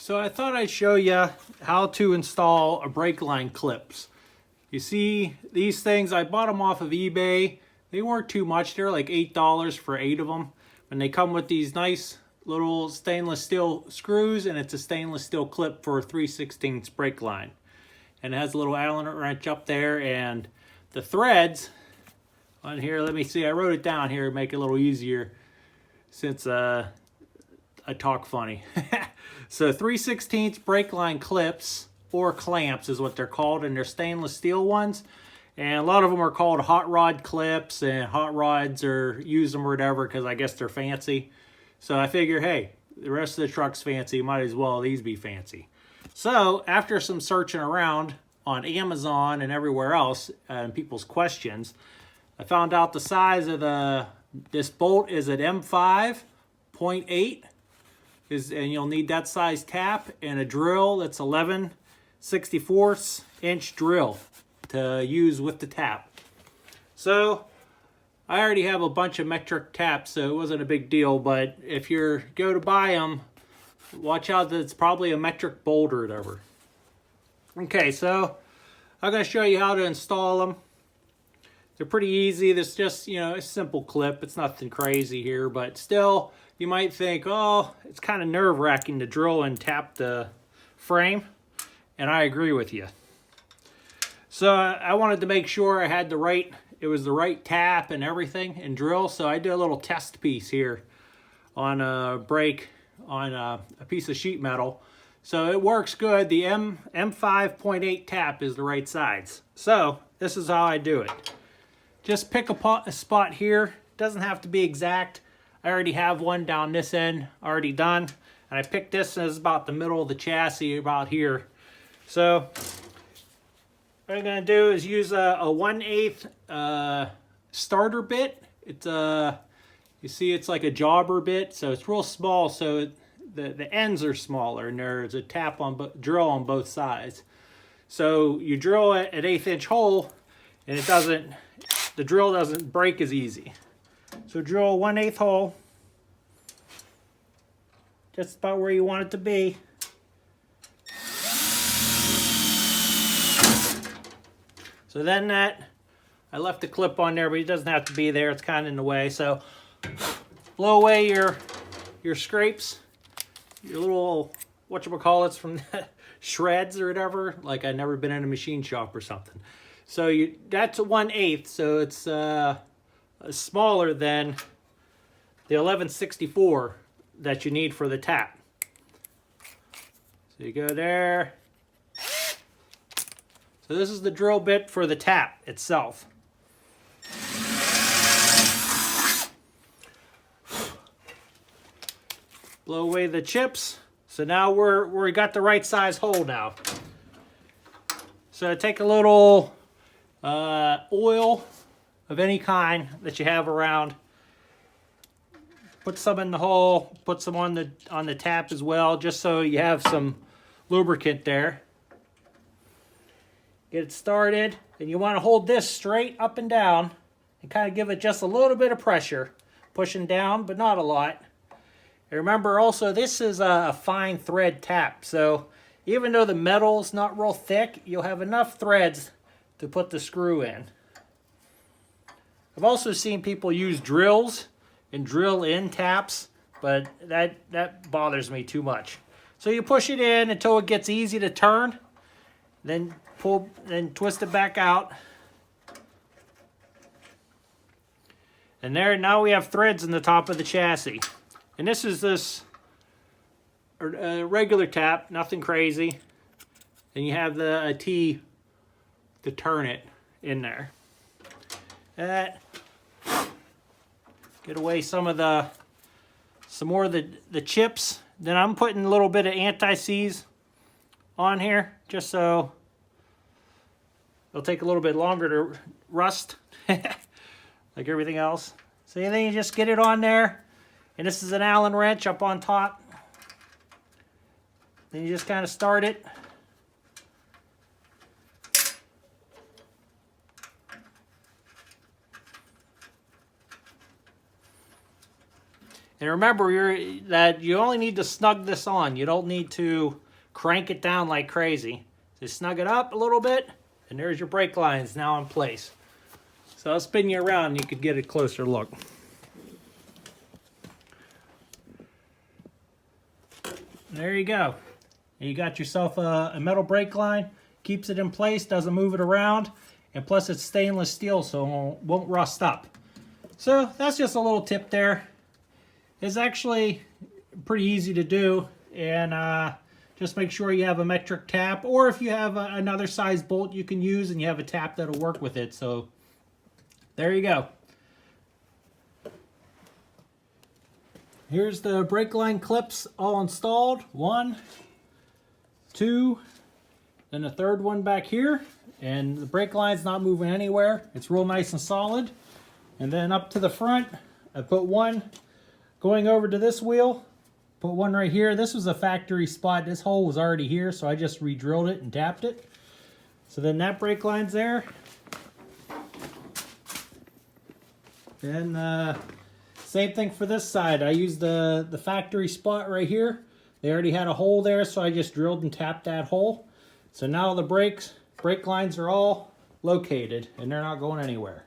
So I thought I'd show you how to install a brake line clips. You see these things, I bought them off of eBay. They weren't too much, they're like $8 for 8 of them. And they come with these nice little stainless steel screws, and it's a stainless steel clip for a 3/16 brake line. And it has a little Allen wrench up there, and the threads on here, let me see, I wrote it down here to make it a little easier since I talk funny. So 3/16 brake line clips, or clamps is what they're called, and they're stainless steel ones. And a lot of them are called hot rod clips, and hot rods or use them or whatever because I guess they're fancy. So I figure, hey, the rest of the truck's fancy, might as well these be fancy. So after some searching around on Amazon and everywhere else and people's questions, I found out the size of this bolt is at M5.8, and you'll need that size tap and a drill that's 11/64 inch drill to use with the tap. So I already have a bunch of metric taps, so it wasn't a big deal, but if you're go to buy them, watch out that it's probably a metric bolt or whatever. Okay, so I'm going to show you how to install them. They're pretty easy. There's just, a simple clip. It's nothing crazy here, but still, you might think, oh, it's kind of nerve-wracking to drill and tap the frame, and I agree with you. So I wanted to make sure I had it was the right tap and everything and drill, so I did a little test piece here on a brake on a piece of sheet metal. So it works good. The M5.8 tap is the right size. So this is how I do it. Just pick a spot here. Doesn't have to be exact. I already have one down this end already done. And I picked this as about the middle of the chassis, about here. So what I'm going to do is use a 1/8 starter bit. It's you see it's like a jobber bit, so it's real small, so the ends are smaller, and there's a drill on both sides. So you drill at an 1/8 inch hole, and the drill doesn't break as easy. So drill a 1/8 hole, just about where you want it to be. So then I left the clip on there, but it doesn't have to be there. It's kind of in the way. So blow away your scrapes, your little, whatchamacallits from shreds or whatever. Like I've never been in a machine shop or something. So that's a 1/8, so it's smaller than the 11/64 that you need for the tap. So you go there. So this is the drill bit for the tap itself. Blow away the chips. So now we got the right size hole now. So take a little oil of any kind that you have around. Put some in the hole. Put some on the tap as well, just so you have some lubricant there. Get it started, and you want to hold this straight up and down and kind of give it just a little bit of pressure, pushing down, but not a lot. And remember also, this is a fine thread tap, so even though the metal's not real thick, you'll have enough threads to put the screw in. I've also seen people use drills and drill in taps, but that bothers me too much. So you push it in until it gets easy to turn, then twist it back out. And there, now we have threads in the top of the chassis. And this is a regular tap, nothing crazy. And you have a T to turn it in there. Get away some more of the chips. Then I'm putting a little bit of anti-seize on here, just so it'll take a little bit longer to rust, like everything else. So then you just get it on there, and this is an Allen wrench up on top. Then you just kind of start it. And remember that you only need to snug this on. You don't need to crank it down like crazy. Just snug it up a little bit, and there's your brake lines now in place. So I'll spin you around and you could get a closer look. There you go. You got yourself a metal brake line. Keeps it in place, doesn't move it around, and plus it's stainless steel, so it won't rust up. So that's just a little tip there. It's actually pretty easy to do, and just make sure you have a metric tap, or if you have another size bolt you can use and you have a tap that'll work with it. So there you go. Here's the brake line clips all installed. 1, 2, then the third one back here. And the brake line's not moving anywhere. It's real nice and solid. And then up to the front, I put one going over to this wheel. Put one right here. This was a factory spot. This hole was already here, so I just re-drilled it and tapped it. So then that brake line's there. Then same thing for this side. I used the factory spot right here. They already had a hole there, so I just drilled and tapped that hole. So now the brake lines are all located, and they're not going anywhere.